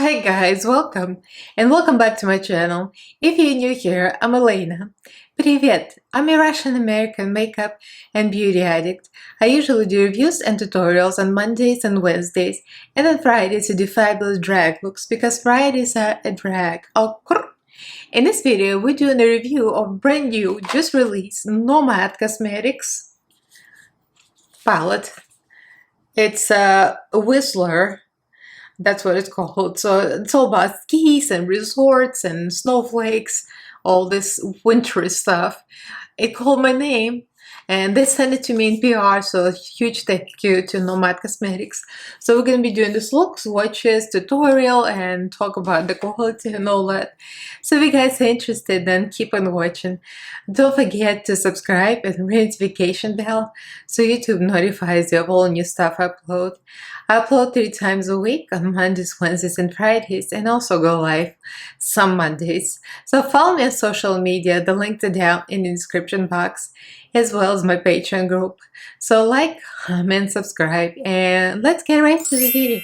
Hi guys, welcome and welcome back to my channel. If you're new here, I'm Elaina. Привет! I'm a Russian-American makeup and beauty addict. I usually do reviews and tutorials on Mondays and Wednesdays, and on Fridays I do fabulous drag looks because Fridays are a drag. Oh, in this video, we're doing a review of brand new, just released Nomad Cosmetics palette. It's a Whistler. That's what it's called. So it's all about skis and resorts and snowflakes, all this wintry stuff. It called my name and they sent it to me in PR, so a huge thank you to Nomad Cosmetics. So we're going to be doing this look, swatches, tutorial, and talk about the quality and all that. So if you guys are interested, then keep on watching. Don't forget to subscribe and ring the notification bell so YouTube notifies you of all new stuff I upload. I upload 3 times a week on Mondays, Wednesdays, and Fridays, and also go live some Mondays. So follow me on social media, the links are down in the description box, as well as my Patreon group. So like, comment, subscribe, and let's get right to the video.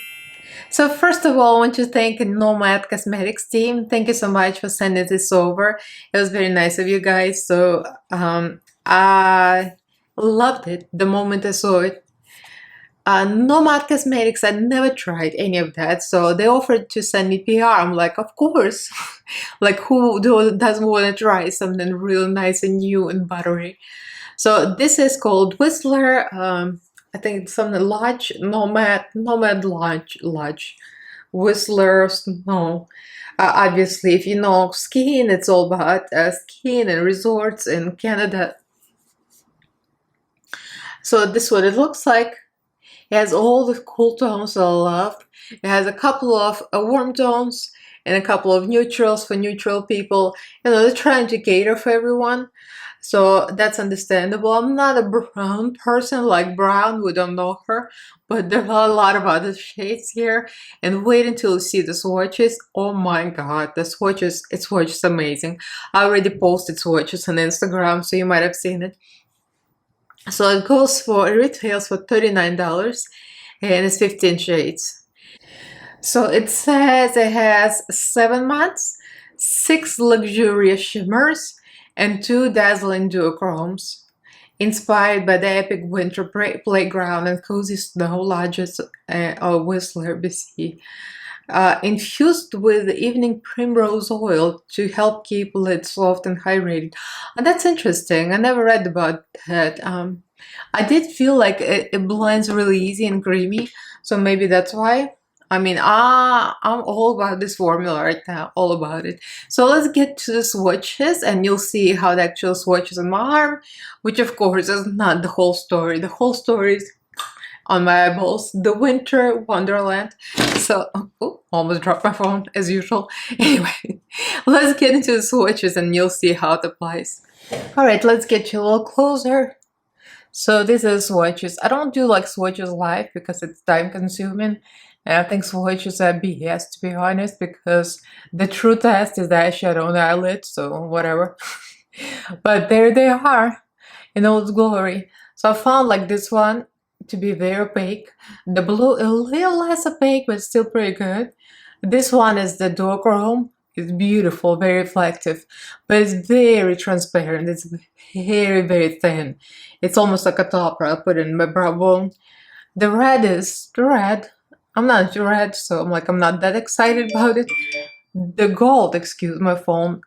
So first of all, I want to thank Nomad Cosmetics team. Thank you so much for sending this over. It was very nice of you guys. So I loved it the moment I saw it. Nomad Cosmetics, I never tried any of that, so they offered to send me PR. I'm like, of course. Like, who doesn't want to try something real nice and new and buttery? So this is called Whistler. I think it's something Lodge, Nomad Lodge, Whistler Snow. Obviously, if you know skiing, it's all about skiing and resorts in Canada. So this is what it looks like. It has all the cool tones I love. It has a couple of warm tones and a couple of neutrals for neutral people. You know, they're trying to cater for everyone. So that's understandable. I'm not a brown person like Brown, we don't know her, but there are a lot of other shades here. And wait until you see the swatches. Oh my god, the swatches, it's amazing. I already posted swatches on Instagram, so you might have seen it. So it goes for, it retails for $39 and it's 15 shades. So it says it has 7 mattes, 6 luxurious shimmers, and 2 dazzling duochromes. Inspired by the epic winter playground and cozy snow lodges of Whistler, BC. Infused with evening primrose oil to help keep lids soft and hydrated. And that's interesting. I never read about that. I did feel like it blends really easy and creamy, so maybe that's why. I mean, I'm all about this formula right now, all about it. So let's get to the swatches and you'll see how the actual swatches on my arm, which of course is not the whole story. The whole story is on my eyeballs, the winter wonderland. So, oh, almost dropped my phone as usual. Anyway, let's get into the swatches and you'll see how it applies. All right, let's get you a little closer. So this is swatches. I don't do like swatches live because it's time consuming. And I think swatches are BS, to be honest, because the true test is the eyeshadow on the eyelid, so whatever. But there they are in all its glory. So I found like this one to be very opaque. The blue a little less opaque, but still pretty good. This one is the duochrome. It's beautiful, very reflective, but it's very transparent. It's very, very thin. It's almost like a topper. I put it in my brow bone. The red is the red. I'm not red, so I'm not that excited about it. The gold, excuse my phone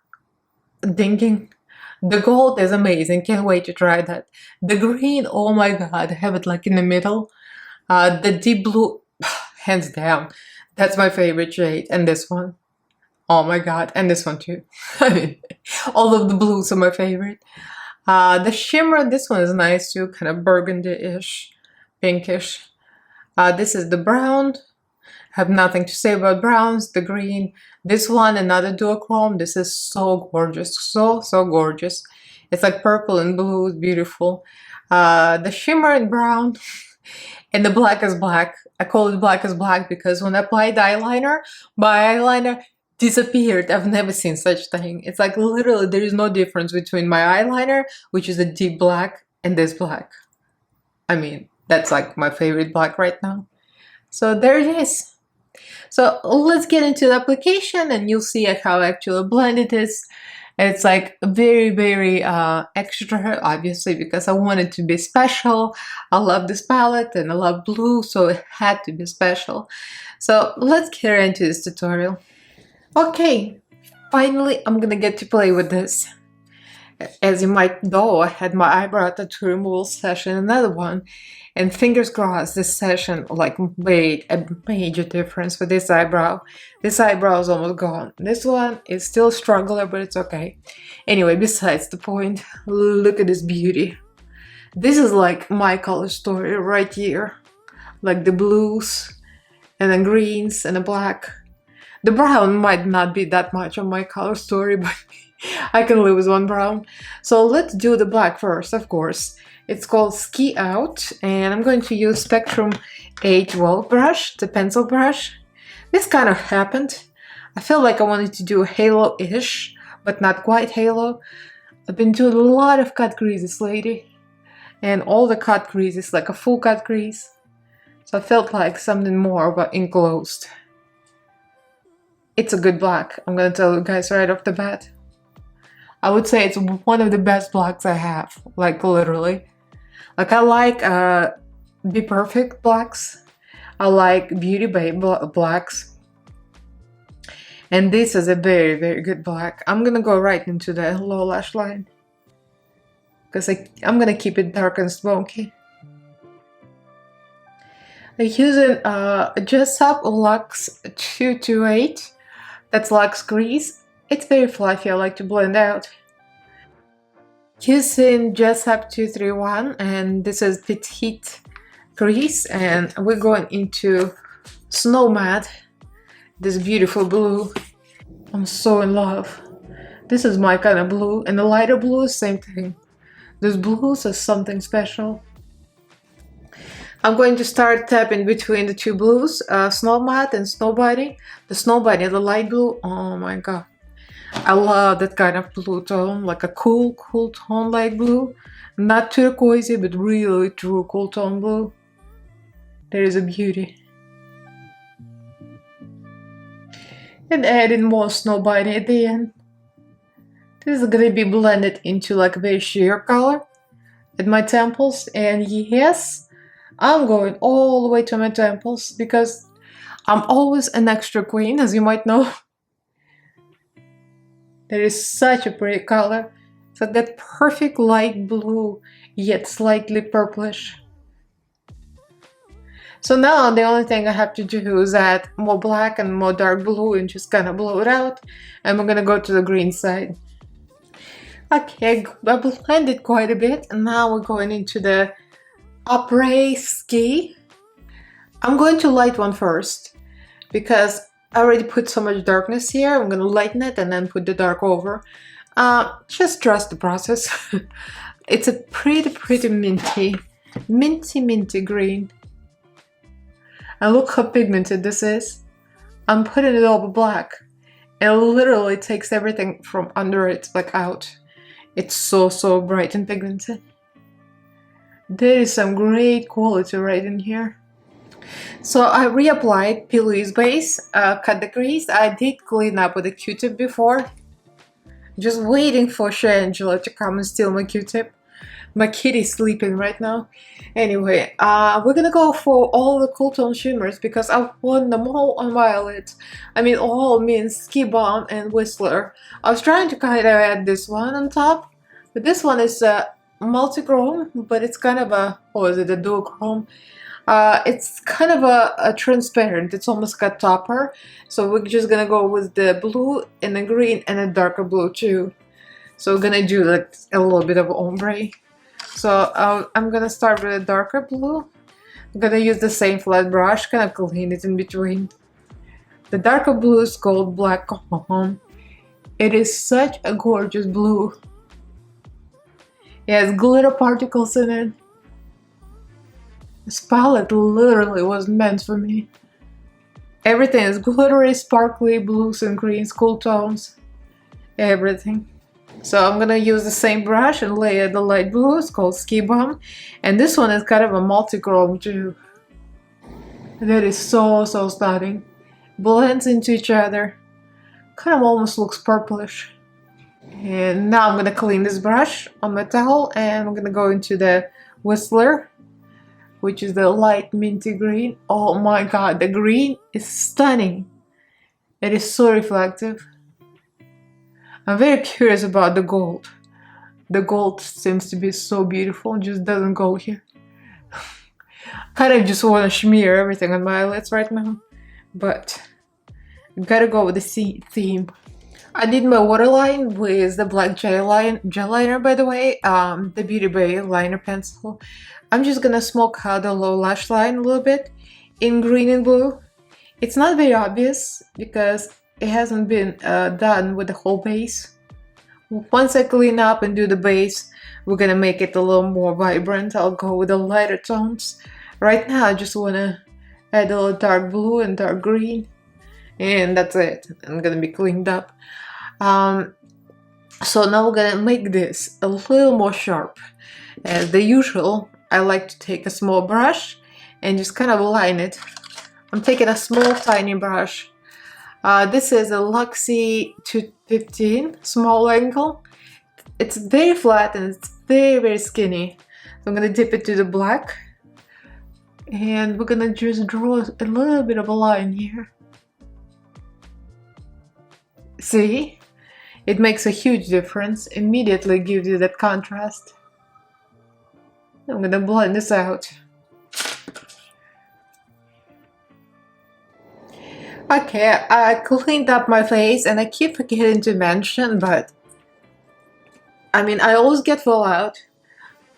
dinging. The gold is amazing. Can't wait to try that. The green, oh my god, I have it like in the middle. The deep blue, hands down, that's my favorite shade. And this one, oh my god, and this one too. I mean, all of the blues are my favorite. The shimmer, this one is nice too, kind of burgundy-ish, pinkish. This is the brown. Have nothing to say about browns. The green. This one, another duochrome. This is so gorgeous. So gorgeous. It's like purple and blue. It's beautiful. The shimmer and brown. And the black is black. I call it black is black because when I applied the eyeliner, my eyeliner disappeared. I've never seen such thing. It's like literally there is no difference between my eyeliner, which is a deep black, and this black. I mean, that's like my favorite black right now. So there it is. So let's get into the application and you'll see how actually blended it is. It's like very, very extra, obviously, because I want it to be special. I love this palette and I love blue, so it had to be special. So let's get into this tutorial. Okay, finally I'm gonna get to play with this. As you might know, I had my eyebrow tattoo removal session, another one, and fingers crossed this session like made a major difference for this eyebrow. This eyebrow is almost gone. This one is still a struggler, but it's okay. Anyway, besides the point, look at this beauty. This is like my color story right here. Like the blues and the greens and the black. The brown might not be that much of my color story, but I can live with one brown. So let's do the black first, of course. It's called Ski Out, and I'm going to use Spectrum A12 brush, the pencil brush. This kind of happened. I felt like I wanted to do halo-ish, but not quite halo. I've been doing a lot of cut creases lately, and all the cut creases, like a full cut crease. So I felt like something more but enclosed. It's a good black, I'm gonna tell you guys right off the bat. I would say it's one of the best blacks I have, like literally. Like I like Be Perfect blacks. I like Beauty Babe blacks. And this is a very, very good black. I'm gonna go right into the low lash line, because I'm gonna keep it dark and smoky. I'm using Jessup Luxe 228. That's Luxe Grease. It's very fluffy, I like to blend out. Using Jessup 231, and this is Petite Grease, and we're going into Nomad, this beautiful blue. I'm so in love. This is my kind of blue, and the lighter blue, same thing. This blues is something special. I'm going to start tapping between the two blues, Nomad and Snowbody. The Snowbody, the light blue, oh my god. I love that kind of blue tone, like a cool tone light blue. Not turquoisey, but really true cool tone blue. There is a beauty. And adding more Snowbody at the end. This is gonna be blended into like a very sheer color at my temples. And yes, I'm going all the way to my temples because I'm always an extra queen, as you might know. There is such a pretty color. It's like that perfect light blue, yet slightly purplish. So now the only thing I have to do is add more black and more dark blue and just kind of blow it out. And we're gonna go to the green side. Okay, I blended quite a bit, and now we're going into the après ski. I'm going to light one first because I already put so much darkness here. I'm gonna lighten it and then put the dark over. Just trust the process. It's a pretty minty green. And look how pigmented this is. I'm putting it over black. It literally takes everything from under it like out. It's so bright and pigmented. There is some great quality right in here. So I reapplied Pilou's base, cut the crease. I did clean up with a Q-tip before. Just waiting for Shangela to come and steal my Q-tip. My kitty's sleeping right now. Anyway, we're gonna go for all the cool tone shimmers because I want them all on violet. I mean, all means Ski Bomb and Whistler. I was trying to kind of add this one on top, but this one is multi-chrome, but it's kind of a, or is it a duochrome? It's kind of a transparent, it's almost like a topper. So we're just gonna go with the blue and the green and a darker blue too. So we're gonna do like a little bit of ombre. So I'm gonna start with a darker blue. I'm gonna use the same flat brush, kind of clean it in between. The darker blue is called Black Calm. It is such a gorgeous blue. It has glitter particles in it. This palette literally was meant for me. Everything is glittery, sparkly, blues and greens, cool tones. Everything. So I'm gonna use the same brush and layer the light blue. It's called Ski Bomb. And this one is kind of a multi-chrome too. That is so stunning. blends into each other. Kind of almost looks purplish. And now I'm gonna clean this brush on my towel, and I'm gonna go into the Whistler, which is the light minty green. Oh my god, the green is stunning. It is so reflective. I'm very curious about the gold. The gold seems to be so beautiful, just doesn't go here. Kind of just want to smear everything on my eyelids right now, but gotta go with the theme. I did my waterline with the black gel liner, by the way, the Beauty Bay liner pencil. I'm just gonna smoke out the low lash line a little bit in green and blue. It's not very obvious because it hasn't been done with the whole base. Once I clean up and do the base, we're gonna make it a little more vibrant. I'll go with the lighter tones. Right now, I just wanna add a little dark blue and dark green, and that's it. I'm gonna be cleaned up. So now we're gonna make this a little more sharp. As the usual, I like to take a small brush and just kind of line it. I'm taking a small tiny brush. This is a Luxie 215 small angle. It's very flat and it's very skinny. So I'm gonna dip it to the black, and we're gonna just draw a little bit of a line here. See? It makes a huge difference. Immediately gives you that contrast. I'm gonna blend this out. Okay, I cleaned up my face, and I keep forgetting to mention, but I mean, I always get fallout,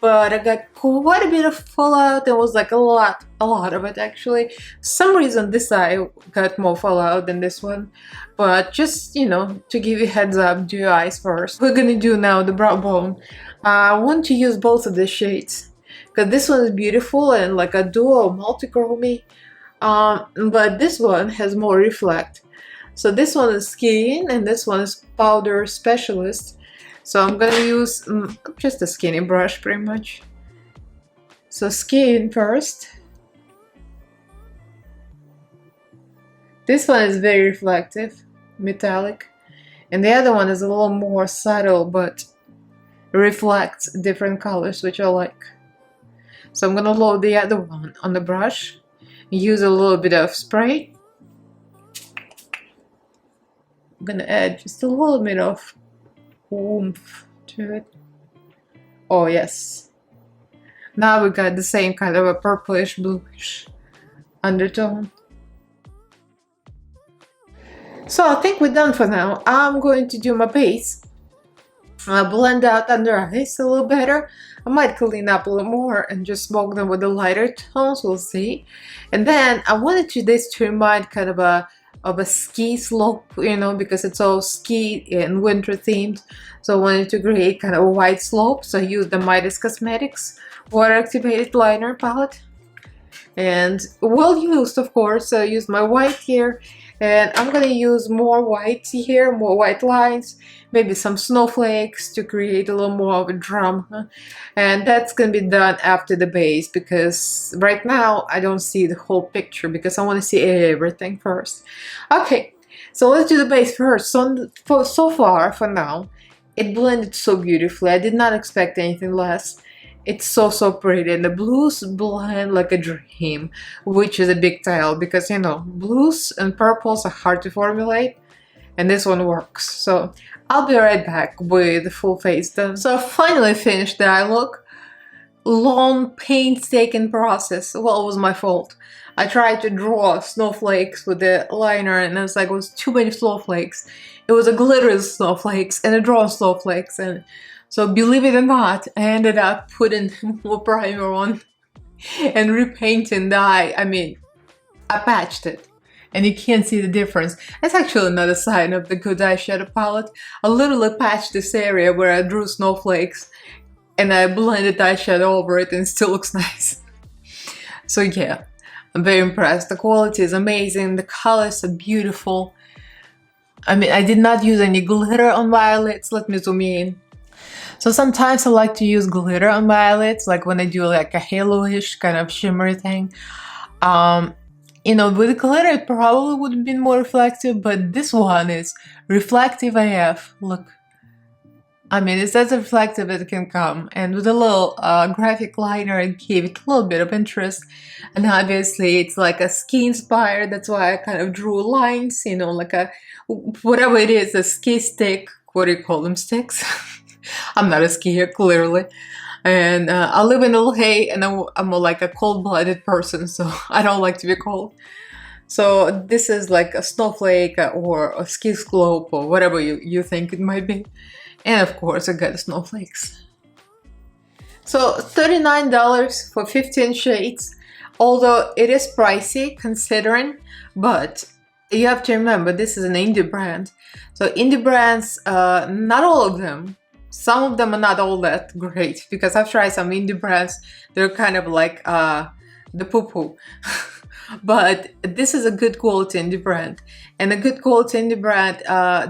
but I got quite a bit of fallout. There was like a lot of it actually. For some reason this eye got more fallout than this one, but just, you know, to give you a heads up, do your eyes first. We're gonna do now the brow bone. I want to use both of the shades because this one is beautiful and like a dual multi-chromy. But this one has more reflect. So this one is skin and this one is powder specialist. So I'm gonna use just a skinny brush pretty much. So skin first. This one is very reflective, metallic. And the other one is a little more subtle but reflects different colors, which I like. So I'm gonna load the other one on the brush. Use a little bit of spray. I'm gonna add just a little bit of oomph to it. Oh yes. Now we got the same kind of a purplish bluish undertone. So I think we're done for now. I'm going to do my base. I'll blend out under eyes a little better. I might clean up a little more and just smoke them with the lighter tones, we'll see. And then I wanted this to remind kind of a ski slope, you know, because it's all ski and winter themed. So I wanted to create kind of a white slope. So I used the Midas Cosmetics water activated liner palette. And well used, of course. So I used my white here. And I'm gonna use more white here, more white lines, maybe some snowflakes to create a little more of a drama. And that's gonna be done after the base because right now I don't see the whole picture because I want to see everything first. Okay, so let's do the base first. So far, for now, it blended so beautifully. I did not expect anything less. It's so pretty, and the blues blend like a dream, which is a big tell because, you know, blues and purples are hard to formulate, and this one works. So I'll be right back with the full face done. So I finally finished the eye look. Long, painstaking process. Well, it was my fault. I tried to draw snowflakes with the liner, and it was like, it was too many snowflakes. It was a glitter snowflakes and a drawn snowflakes, and so believe it or not, I ended up putting more primer on and repainting the eye. I mean, I patched it and you can't see the difference. That's actually another sign of the good eyeshadow palette. I literally patched this area where I drew snowflakes and I blended eyeshadow over it and it still looks nice. So yeah, I'm very impressed. The quality is amazing. The colors are beautiful. I mean, I did not use any glitter on my eyelids. Let me zoom in. So sometimes I like to use glitter on my eyelids, like when I do like a halo-ish kind of shimmery thing. You know, with glitter it probably would have been more reflective, but this one is reflective AF. Look. I mean, it's as reflective as it can come, and with a little graphic liner, it gave it a little bit of interest. And obviously, it's like a ski inspired. That's why I kind of drew lines, you know, like a whatever it is, a ski stick. What do you call them, sticks? I'm not a skier, clearly. And I live in LA, and I'm like a cold-blooded person, so I don't like to be cold. So this is like a snowflake or a ski slope or whatever you think it might be. And of course, I got snowflakes. So $39 for 15 shades, although it is pricey considering, but you have to remember this is an indie brand. So indie brands, not all of them, some of them are not all that great, because I've tried some indie brands, they're kind of like the poo-poo. But this is a good quality indie brand, and a good quality indie brand,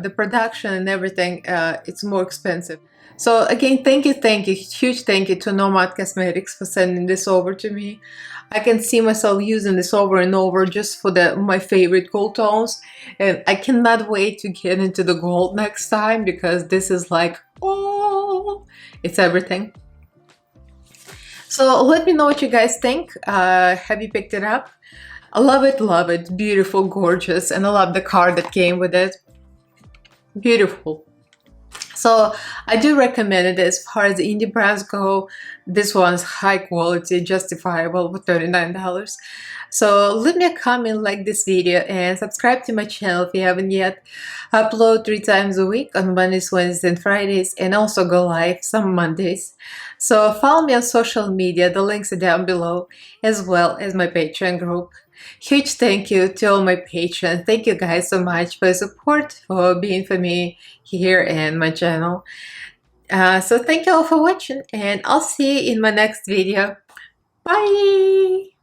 the production and everything, it's more expensive. So again, thank you, huge thank you to Nomad Cosmetics for sending this over to me. I can see myself using this over and over just for my favorite gold tones, and I cannot wait to get into the gold next time, because this is like, oh, it's everything. So let me know what you guys think. Have you picked it up? I love it, beautiful, gorgeous, and I love the card that came with it. Beautiful. So I do recommend it. As far as the indie brands go, this one's high quality, justifiable with $39. So leave me a comment, like this video, and subscribe to my channel if you haven't yet. I upload 3 times a week on Mondays, Wednesdays, and Fridays, and also go live some Mondays. So follow me on social media, the links are down below, as well as my Patreon group. Huge thank you to all my patrons. Thank you guys so much for your support, for being for me here and my channel. So thank you all for watching, and I'll see you in my next video. Bye!